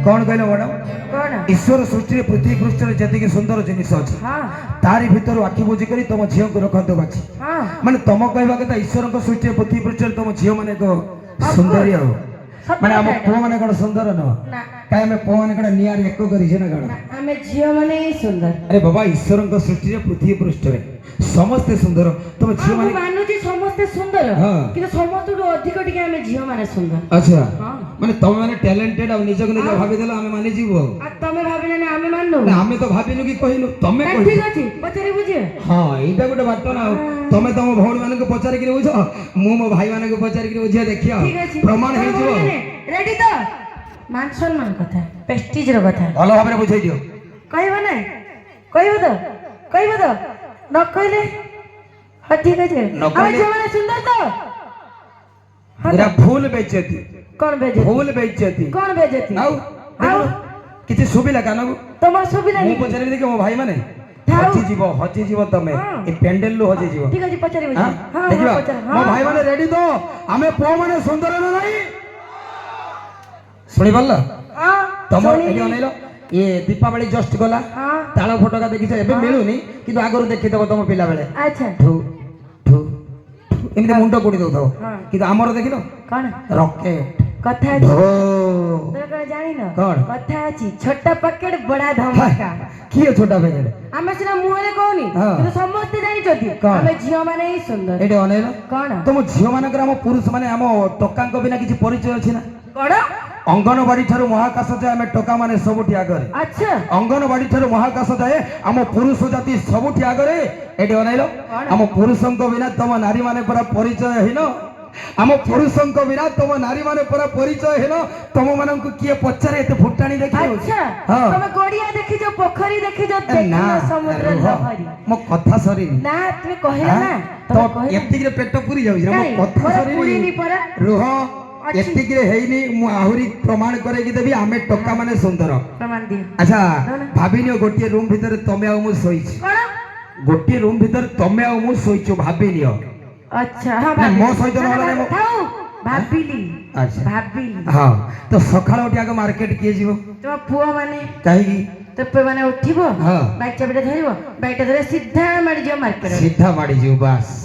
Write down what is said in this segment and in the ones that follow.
कौन कहले मैडम ईश्वर सृष्टि पृथ्वी पृष्ठ जी सुंदर जिनिस अच्छे तारी भर आखि बुझी कर तुम झील को रखते बाची माने तुम कहवा कथा ईश्वर सृष्टि पृथ्वी पृष्ठ तुम झील मैंने सुंदरी माने आम पुओ मैंने कौन सुंदर नुह कहीं आम पुओ मैंने कौन निआर एक कर झील मैंने सुंदर अरे बाबा ईश्वर सृष्टि पृथ्वी पृष्ठ समस्ते सुंदर तुम झील मैंने मानुची समस्ते सुंदर किंतु समस्त अधिक टिके आमे झील माने सुंदर अच्छा माने तुम माने टैलेंटेड आ निज को निज भाबी देला आमे माने जीवो आ तमे भाबिले ना आमे माननु ना आमे तो भाबिनु कि कहिनु तमे कहि ठीक अछि पछरे बुझे हां एटा गोटे बात ना तमे तम भौणी माने को पचारि कि बुझो मु मो भाई माने को पचारि कि बुझे देखियो प्रमाण हे जीवो रेडी तो मान सम्मान कथा प्रेस्टीज रो कथा भलो भाबरे बुझाई दियो कहबो नै कहबो तो न कहले हां ठीक अछि आ जे माने सुंदर तो पूरा फूल बेचती कौन बेचती फूल बेचती कौन बेचती आउ किछि सुबिला कान तमर सुबिला मु पचारि देखि मो भाई माने हजी जीव तमे ए पेंडल लो हजी जीव ठीक अछि पचारि बुझी हां देखिबा मो भाई माने रेडी तो हमें पो माने सुंदर न नाही सुनि बल्ला हां तमर एडी अनैलो ये दीपावली जस्ट गला ताଳ ଫଟକା ଦେଖିଛ ଏବେ ମିଳୁନି କିନ୍ତୁ ଆଗରୁ ଦେଖିଦେବ ତମ ପିଲା ବେଳେ ଆଚ୍ଛା ଠୁ ଠୁ ଏମିତି ମୁଣ୍ଡ କୋଡି ଦଉଥାଉ କିନ୍ତୁ ଆମର ଦେଖିଲ କଣ ରକେଟ କଥା ଅଛି ତୋର କଣ ଜାଣିନ କଣ କଥା ଅଛି ଛୋଟା ପକେଟ ବଡା ଧମାକା କିଏ ଛୋଟା ପକେଟ ଆମେ ସିନା ମୁହଁରେ କହୁନି କିନ୍ତୁ ସମସ୍ତେ ଜାଣିଛନ୍ତି ଆମେ ଝିଅ ମାନେ ହିଁ ସୁନ୍ଦର ଏଠି ଅନେଇଲ କଣ ତମ ଝିଅ ମାନଙ୍କର ଆମ ପୁରୁଷ ମାନେ ଆମ ଟୋକାଙ୍କ ବିନା କିଛି ପରିଚୟ ଅଛି ନା କଣ अंगनवाड़ी ठारू महाकाश जाए आम टोका माने सबुठी आगरे अच्छा अंगनवाड़ी ठारू महाकाश जाए आम पुरुष जाति सबुठी आगरे एटी अनैलो आम पुरुषंक बिना तुम नारी माने पूरा परिचय हिन आम पुरुषंक बिना तुम नारी माने पूरा परिचय हिन तुम मानंकु किए पचारे एते फुटाणी देखि अच्छा तुम गोड़िया देखि जो पोखरी देखि जो देखि समुद्र लहरी मो कथा सरी ना तुम कहला ना तो एतिक रे पेट पूरी जाउ मो कथा सरी रुह एतिक रे हेइनी मु आहुरी प्रमाण करे कि देबी आमे टोका माने सुंदर प्रमाण दियो अच्छा भाबिनियो गोटे रूम भीतर तमे आ मु सोइछ कोन गोटे रूम भीतर तमे आ मु सोइछ भाबिनियो अच्छा हां मो सहित रहला ने भाबिली अच्छा भाबिली हां तो सखाळ उठी आगे मार्केट किए जीवो तो पुआ माने काहे की तो पे माने उठिबो हां बाइक चाबिटा धरिबो बाइक धरे सीधा माडी जो मार्केट सीधा माडी जीव बस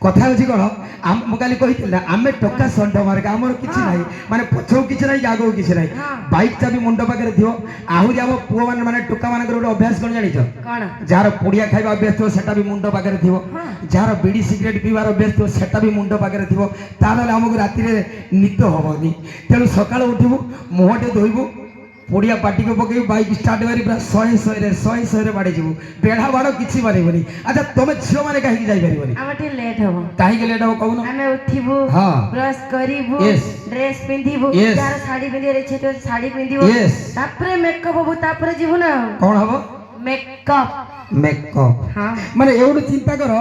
कथा होची कोन हम काली कहितला आमे टोका संड मार्ग हमर किछि नाही माने पछौ किछि नाही आगो किछि नाही बाइक चाबी मुंड पाकर दियो आहुरी हम पुओ माने टोका मानकर गोटे अभ्यास कोन जानिछ कोन जार पुड़िया खाइबा अभ्यास तो सेटा भी मुंड पाकर दियो जार बीड़ी सिगरेट पीवार अभ्यास तो सेटा भी मुंड पाकर दियो तानले हमकु राती रे निद होबनी तेनु सकाळ उठिबु मोहटे धोइबु पुड़िया पार्टी को पकई बाइक स्टार्ट करी पूरा 100 रे बाड़े जीवु बेढ़ा बाड़ किछि मारिबनी अच्छा तमे झियो माने काहे जाई परिबनी हमटे लेट होबो काहे के लेट हो कहू हमें उठिबु ब्रश करिबु ड्रेस पिंधिबु यार साड़ी पिंधि रे छे तो साड़ी पिंधिबु तापरे मेकअप होबु तापरे जीवु ना कोन हबो मेकअप हां माने एउडू चिंता करो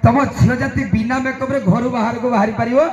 तम झियो जाति बिना मेकअप रे घर बाहर को बाहरी परिबो